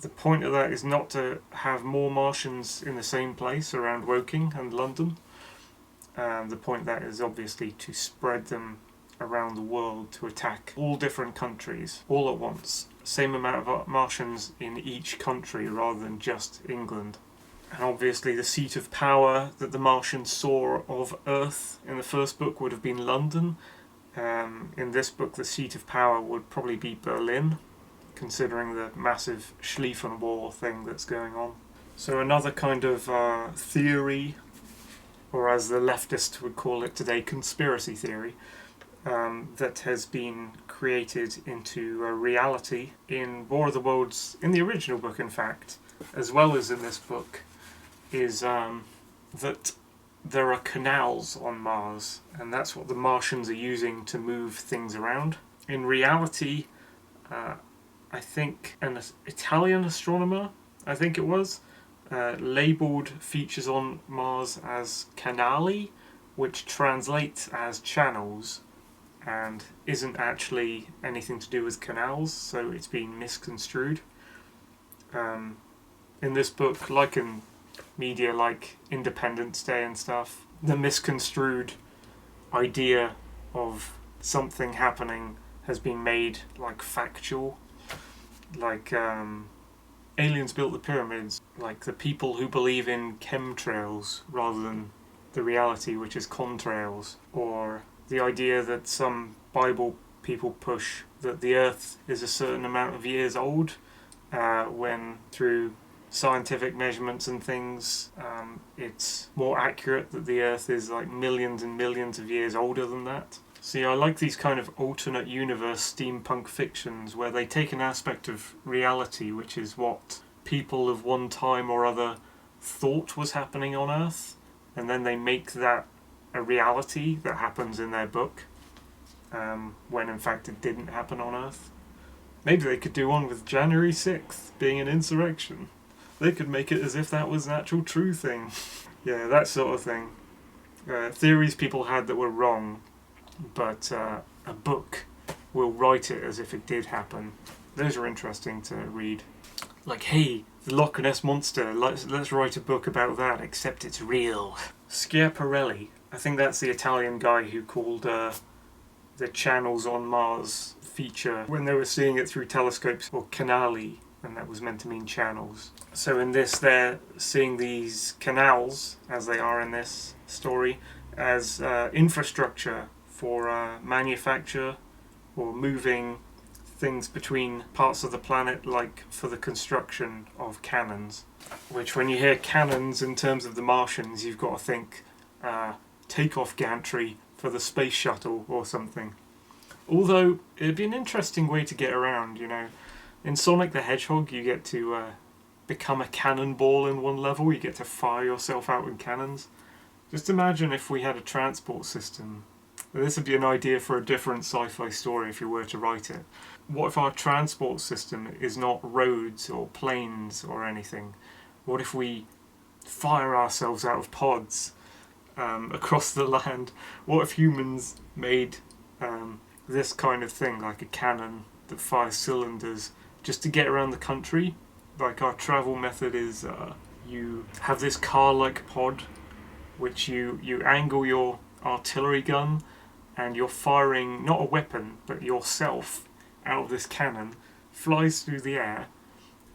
the point of that is not to have more Martians in the same place around Woking and London. The point of that is obviously to spread them around the world to attack all different countries all at once. Same amount of Martians in each country rather than just England. And obviously the seat of power that the Martians saw of Earth in the first book would have been London. In this book the seat of power would probably be Berlin, considering the massive Schlieffen Wall thing that's going on. So another kind of theory, or as the leftists would call it today, conspiracy theory, that has been created into a reality in War of the Worlds, in the original book in fact, as well as in this book, is that there are canals on Mars, and that's what the Martians are using to move things around. In reality, I think an Italian astronomer, I think it was, labelled features on Mars as canali, which translates as channels, and isn't actually anything to do with canals, so it's been misconstrued. In this book, like in media like Independence Day and stuff, the misconstrued idea of something happening has been made like factual, like aliens built the pyramids, like the people who believe in chemtrails rather than the reality, which is contrails, or the idea that some Bible people push that the Earth is a certain amount of years old, when through scientific measurements and things, it's more accurate that the Earth is like millions and millions of years older than that. See, I like these kind of alternate universe steampunk fictions where they take an aspect of reality, which is what people of one time or other thought was happening on Earth, and then they make that a reality that happens in their book, when in fact it didn't happen on Earth. Maybe they could do one with January 6th being an insurrection. They could make it as if that was an actual true thing. Yeah, that sort of thing. Theories people had that were wrong, but a book will write it as if it did happen. Those are interesting to read. Like, hey, the Loch Ness Monster, let's write a book about that, except it's real. Schiaparelli, I think that's the Italian guy who called the channels on Mars feature when they were seeing it through telescopes, or canali, and that was meant to mean channels. So in this, they're seeing these canals, as they are in this story, as infrastructure for manufacture or moving things between parts of the planet, like for the construction of cannons. Which, when you hear cannons in terms of the Martians, you've got to think takeoff gantry for the space shuttle or something. Although, it'd be an interesting way to get around, you know. In Sonic the Hedgehog, you get to become a cannonball in one level. You get to fire yourself out with cannons. Just imagine if we had a transport system. This would be an idea for a different sci-fi story if you were to write it. What if our transport system is not roads or planes or anything? What if we fire ourselves out of pods across the land? What if humans made this kind of thing, like a cannon that fires cylinders, just to get around the country? Like, our travel method is you have this car-like pod which you angle your artillery gun, and you're firing not a weapon but yourself out of this cannon, flies through the air,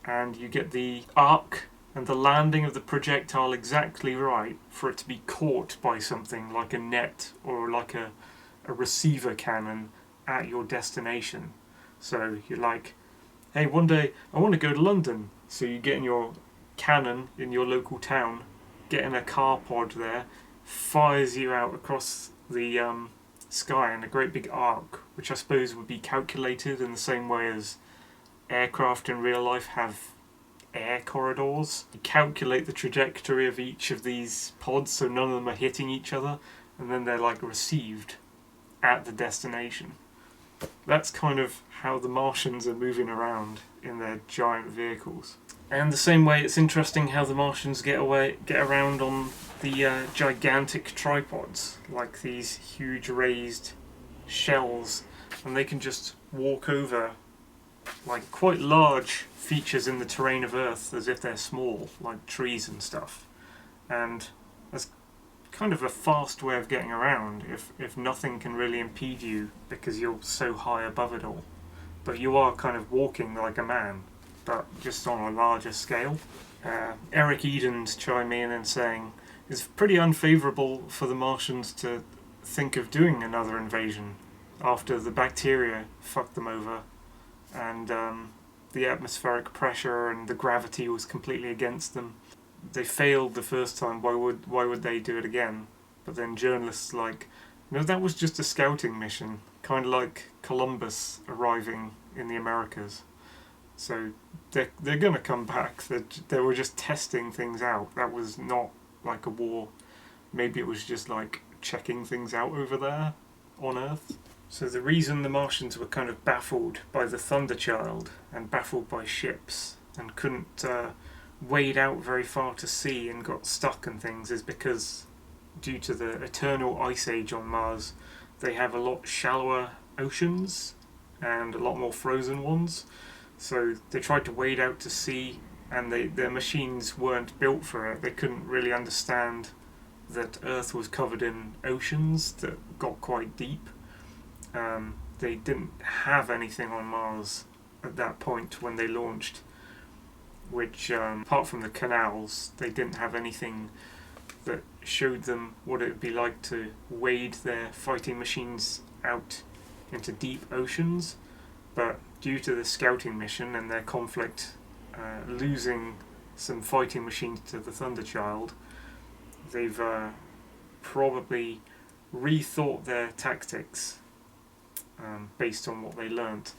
and you get the arc and the landing of the projectile exactly right for it to be caught by something like a net or like a receiver cannon at your destination. So you're like, hey, one day I want to go to London. So you get in your cannon in your local town, get in a car pod there, fires you out across the sky in a great big arc, which I suppose would be calculated in the same way as aircraft in real life have air corridors. You calculate the trajectory of each of these pods so none of them are hitting each other, and then they're like received at the destination. That's kind of how the Martians are moving around in their giant vehicles. And the same way, it's interesting how the Martians get around on the gigantic tripods, like these huge raised shells, and they can just walk over like quite large features in the terrain of Earth as if they're small, like trees and stuff. And that's kind of a fast way of getting around if nothing can really impede you because you're so high above it all. But you are kind of walking like a man, but just on a larger scale. Eric Eden's chiming in and saying it's pretty unfavourable for the Martians to think of doing another invasion after the bacteria fucked them over, and the atmospheric pressure and the gravity was completely against them. They failed the first time, why would they do it again? But then journalists like, no, that was just a scouting mission, kind of like Columbus arriving in the Americas. So they're going to come back. They were just testing things out. That was not like a war. Maybe it was just like checking things out over there on Earth. So the reason the Martians were kind of baffled by the Thunderchild and baffled by ships and couldn't wade out very far to sea and got stuck and things is because, due to the eternal ice age on Mars, they have a lot shallower oceans and a lot more frozen ones. So they tried to wade out to sea, and their machines weren't built for it. They couldn't really understand that Earth was covered in oceans that got quite deep. They didn't have anything on Mars at that point when they launched. which, apart from the canals, they didn't have anything that showed them what it would be like to wade their fighting machines out into deep oceans. But due to the scouting mission and their conflict, losing some fighting machines to the Thunderchild, they've probably rethought their tactics based on what they learnt.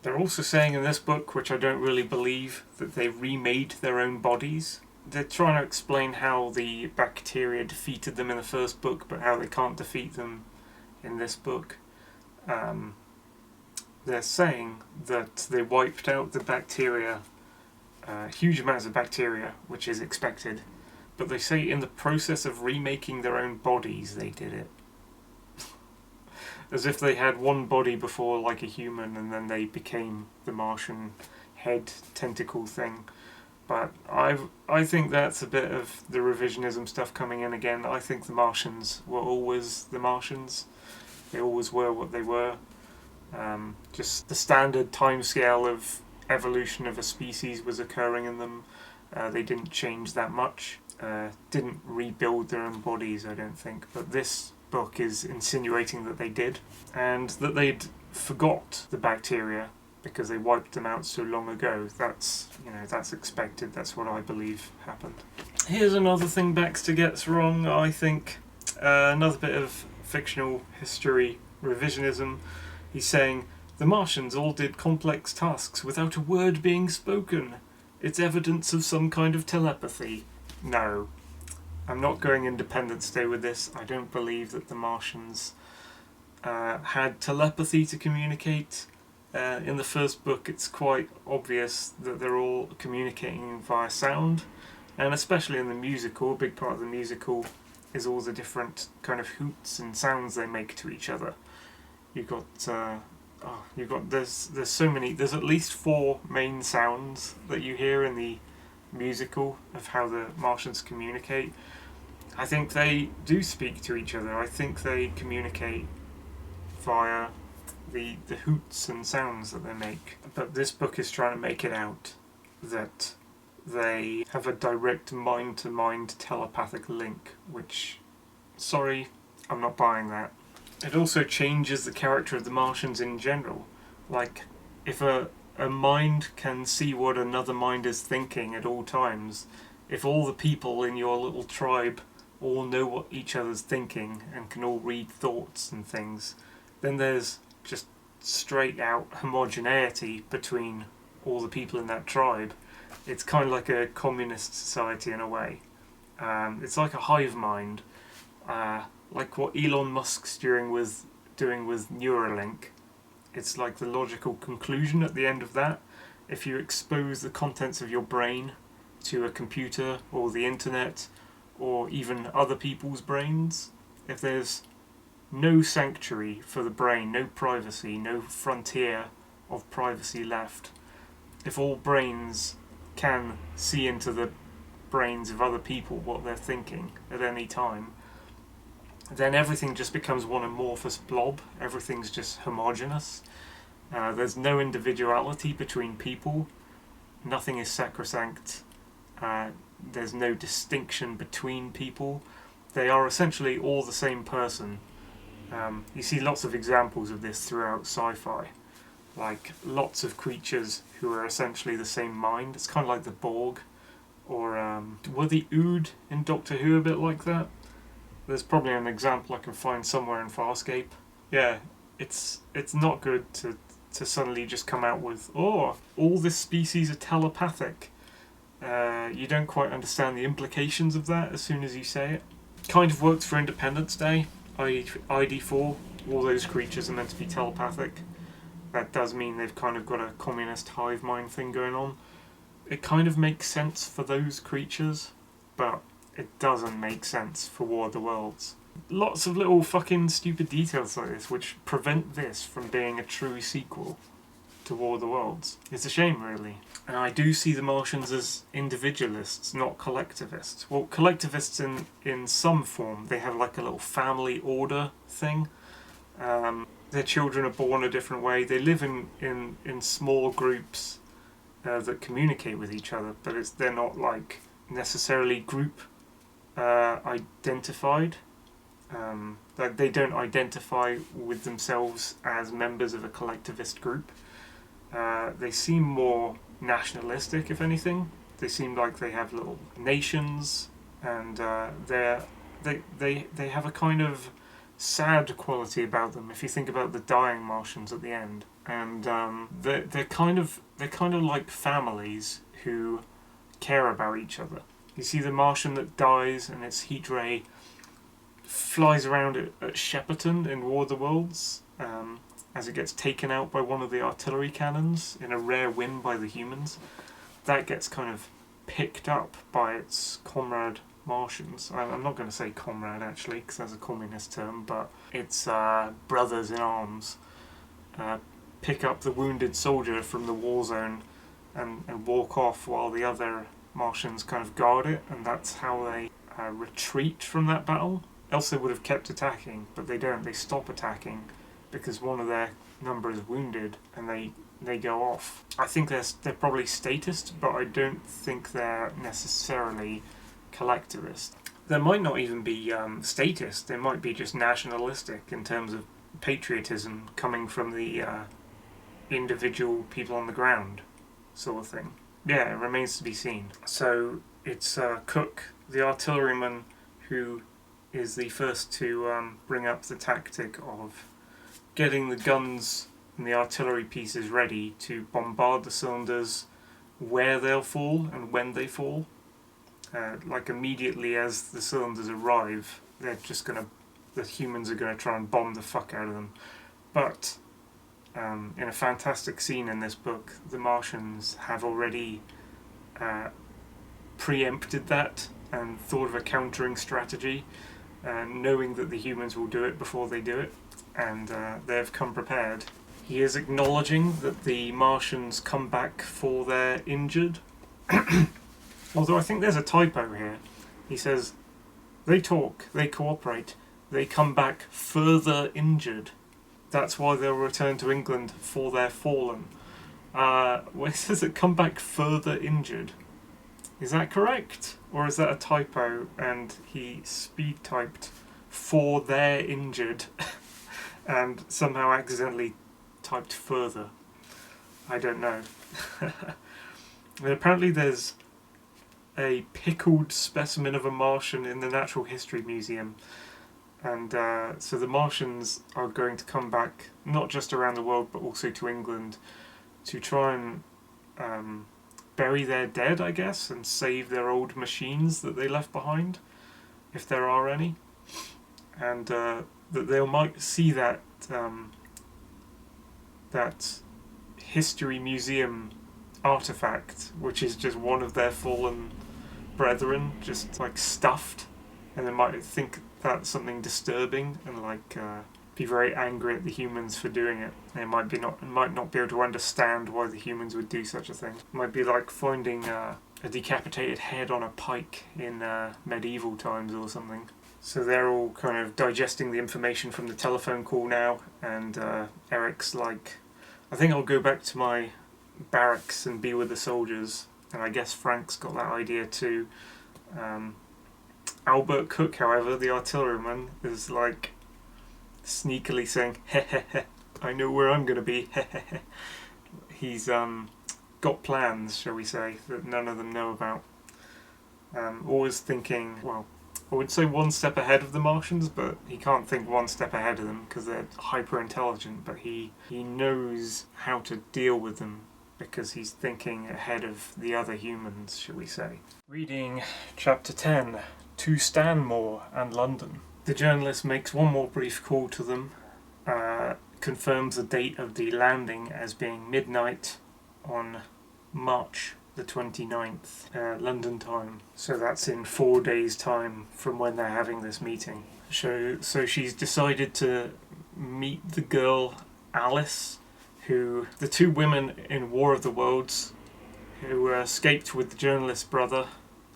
They're also saying in this book, which I don't really believe, that they remade their own bodies. They're trying to explain how the bacteria defeated them in the first book, but how they can't defeat them in this book. They're saying that they wiped out the bacteria, huge amounts of bacteria, which is expected, but they say in the process of remaking their own bodies they did it. As if they had one body before, like a human, and then they became the Martian head tentacle thing. But I think that's a bit of the revisionism stuff coming in again. I think the Martians were always the Martians. They always were what they were. Just the standard timescale of evolution of a species was occurring in them. They didn't change that much. Didn't rebuild their own bodies, I don't think. But this book is insinuating that they did, and that they'd forgot the bacteria because they wiped them out so long ago. That's expected. That's what I believe happened. Here's another thing Baxter gets wrong, I think. Another bit of fictional history revisionism. He's saying, the Martians all did complex tasks without a word being spoken. It's evidence of some kind of telepathy. No. I'm not going Independence Day with this. I don't believe that the Martians had telepathy to communicate. In the first book, it's quite obvious that they're all communicating via sound, and especially in the musical, a big part of the musical is all the different kind of hoots and sounds they make to each other. There's so many. There's at least 4 main sounds that you hear in the musical of how the Martians communicate. I think they do speak to each other. I think they communicate via the hoots and sounds that they make. But this book is trying to make it out that they have a direct mind-to-mind telepathic link, which, sorry, I'm not buying that. It also changes the character of the Martians in general. Like, if a mind can see what another mind is thinking at all times, if all the people in your little tribe all know what each other's thinking and can all read thoughts and things, then there's just straight out homogeneity between all the people in that tribe. It's kind of like a communist society in a way. It's like a hive mind, like what Elon Musk's doing with Neuralink. It's like the logical conclusion at the end of that. If you expose the contents of your brain to a computer or the internet or even other people's brains, if there's no sanctuary for the brain, no privacy, no frontier of privacy left, if all brains can see into the brains of other people what they're thinking at any time, then everything just becomes one amorphous blob. Everything's just homogeneous. There's no individuality between people. Nothing is sacrosanct. There's no distinction between people. They are essentially all the same person. You see lots of examples of this throughout sci-fi. Like lots of creatures who are essentially the same mind. It's kind of like the Borg. Or were the Ood in Doctor Who a bit like that? There's probably an example I can find somewhere in Farscape. Yeah, it's not good to suddenly just come out with, all this species are telepathic. You don't quite understand the implications of that as soon as you say it. Kind of works for Independence Day. ID4, all those creatures are meant to be telepathic. That does mean they've kind of got a communist hive mind thing going on. It kind of makes sense for those creatures, but it doesn't make sense for War of the Worlds. Lots of little fucking stupid details like this which prevent this from being a true sequel to War of the Worlds. It's a shame, really. And I do see the Martians as individualists, not collectivists. Well, collectivists in some form. They have like a little family order thing. Their children are born a different way. They live in small groups that communicate with each other, but they're not like necessarily group identified. Like they don't identify with themselves as members of a collectivist group. They seem more nationalistic, if anything. They seem like they have little nations, and they have a kind of sad quality about them. If you think about the dying Martians at the end, and they're kind of like families who care about each other. You see the Martian that dies, and its heat ray flies around at Shepperton in War of the Worlds, as it gets taken out by one of the artillery cannons in a rare win by the humans. That gets kind of picked up by its comrade Martians. I'm not going to say comrade actually, because that's a communist term, but its brothers in arms pick up the wounded soldier from the war zone and walk off while the other Martians kind of guard it, and that's how they retreat from that battle. Else they would have kept attacking, but they don't. They stop attacking because one of their number is wounded, and they go off. I think they're probably statist, but I don't think they're necessarily collectivist. They might not even be statist. They might be just nationalistic in terms of patriotism coming from the individual people on the ground, sort of thing. Yeah, it remains to be seen. So it's Cook, the artilleryman, who is the first to bring up the tactic of getting the guns and the artillery pieces ready to bombard the cylinders where they'll fall and when they fall. Like immediately as the cylinders arrive, the humans are gonna try and bomb the fuck out of them. But in a fantastic scene in this book, the Martians have already preempted that and thought of a countering strategy, knowing that the humans will do it before they do it, and they've come prepared. He is acknowledging that the Martians come back for their injured. Although I think there's a typo here. He says, they talk, they cooperate, they come back further injured. That's why they'll return to England for their fallen. Where it says it come back further injured. Is that correct? Or is that a typo and he speed typed for their injured and somehow accidentally typed further? I don't know. And apparently there's a pickled specimen of a Martian in the Natural History Museum, and so the Martians are going to come back not just around the world but also to England to try and bury their dead, I guess, and save their old machines that they left behind, if there are any, and that they might see that that history museum artifact, which is just one of their fallen brethren, just like stuffed, and they might think that's something disturbing and like be very angry at the humans for doing it. They might not be able to understand why the humans would do such a thing. It might be like finding a decapitated head on a pike in medieval times or something. So they're all kind of digesting the information from the telephone call now, and Eric's like, I think I'll go back to my barracks and be with the soldiers. And I guess Frank's got that idea too. Albert Cook, however, the artilleryman, is like sneakily saying, heh heh heh, I know where I'm going to be, heh heh heh. He's got plans, shall we say, that none of them know about. Always thinking, well, I would say one step ahead of the Martians, but he can't think one step ahead of them because they're hyper intelligent, but he knows how to deal with them because he's thinking ahead of the other humans, shall we say. Reading chapter 10, To Stanmore and London. The journalist makes one more brief call to them, confirms the date of the landing as being midnight on March the 29th, London time. So that's in 4 days' time from when they're having this meeting. So she's decided to meet the girl Alice, who the two women in War of the Worlds who escaped with the journalist's brother,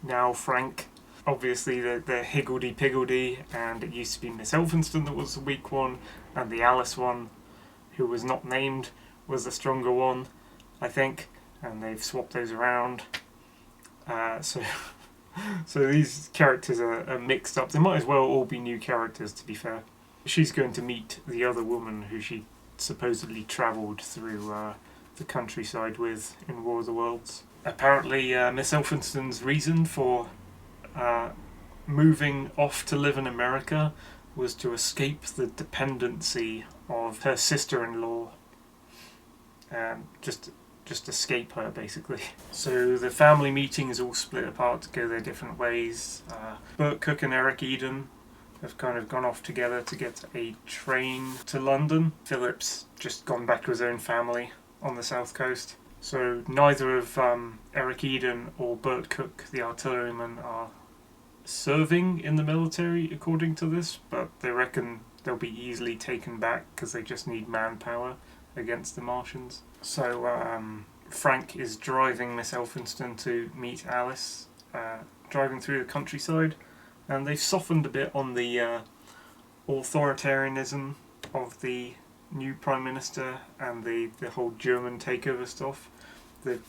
now Frank. Obviously they're higgledy-piggledy, and it used to be Miss Elphinston that was the weak one, and the Alice one, who was not named, was the stronger one, I think. and they've swapped those around. So these characters are mixed up. They might as well all be new characters, to be fair. She's going to meet the other woman who she supposedly travelled through the countryside with in War of the Worlds. Apparently, Miss Elphinston's reason for moving off to live in America was to escape the dependency of her sister-in-law. Just escape her, basically. So the family meeting is all split apart to go their different ways. Bert Cook and Eric Eden have kind of gone off together to get a train to London. Philip's just gone back to his own family on the south coast. So neither of Eric Eden or Bert Cook, the artilleryman, are serving in the military according to this, but they reckon they'll be easily taken back because they just need manpower against the Martians. So Frank is driving Miss Elphinston to meet Alice, driving through the countryside, and they've softened a bit on the authoritarianism of the new Prime Minister and the whole German takeover stuff. They're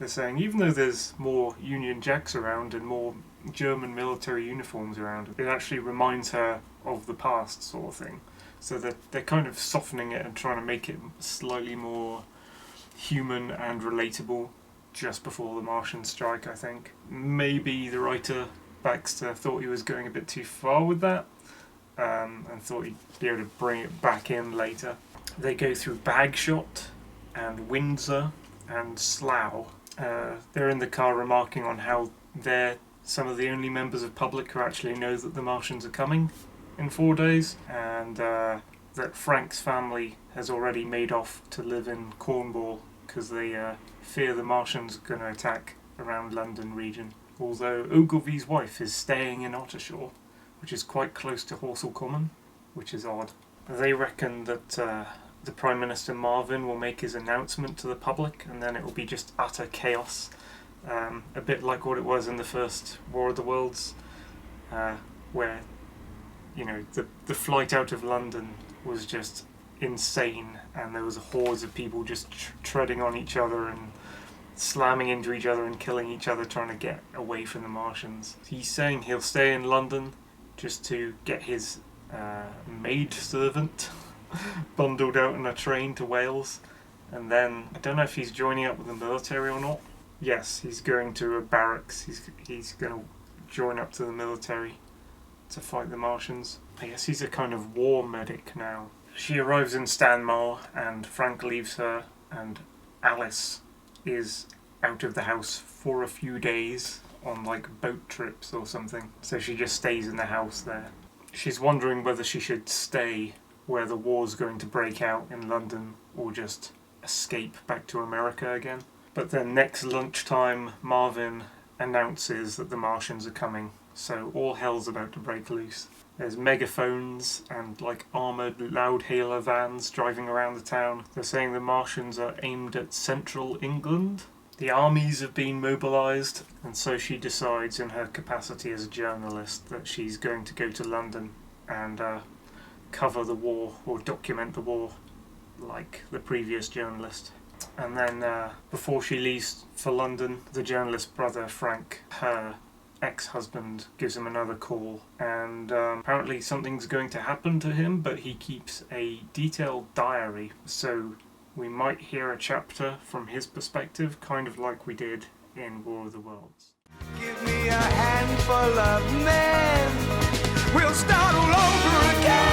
saying, even though there's more Union Jacks around and more German military uniforms around, it actually reminds her of the past, sort of thing. So they're kind of softening it and trying to make it slightly more human and relatable just before the Martian strike, I think. Maybe the writer, Baxter, thought he was going a bit too far with that, and thought he'd be able to bring it back in later. They go through Bagshot and Windsor and Slough. They're in the car remarking on how they're some of the only members of public who actually know that the Martians are coming in 4 days, and that Frank's family has already made off to live in Cornwall because they fear the Martians are going to attack around London region. Although Ogilvy's wife is staying in Ottershaw, which is quite close to Horsell Common, which is odd. They reckon that the Prime Minister Marvin will make his announcement to the public, and then it will be just utter chaos, a bit like what it was in the first War of the Worlds, where the flight out of London was just insane, and there was hordes of people just treading on each other and slamming into each other and killing each other, trying to get away from the Martians. He's saying he'll stay in London just to get his maidservant bundled out in a train to Wales, and then I don't know if he's joining up with the military or not. Yes, he's going to a barracks. He's going to join up to the military to fight the Martians. I guess he's a kind of war medic now. She arrives in Stanmore and Frank leaves her, and Alice is out of the house for a few days on like boat trips or something. So she just stays in the house there. She's wondering whether she should stay where the war's going to break out in London or just escape back to America again. But then next lunchtime, Marvin announces that the Martians are coming. So all hell's about to break loose. There's megaphones and like armoured loudhailer vans driving around the town. They're saying the Martians are aimed at central England. The armies have been mobilised, and so she decides in her capacity as a journalist that she's going to go to London and cover the war or document the war like the previous journalist. And then before she leaves for London, the journalist's brother Frank, her ex-husband, gives him another call, and apparently something's going to happen to him, but he keeps a detailed diary, so we might hear a chapter from his perspective, kind of like we did in War of the Worlds. Give me a handful of men, we'll start all over again.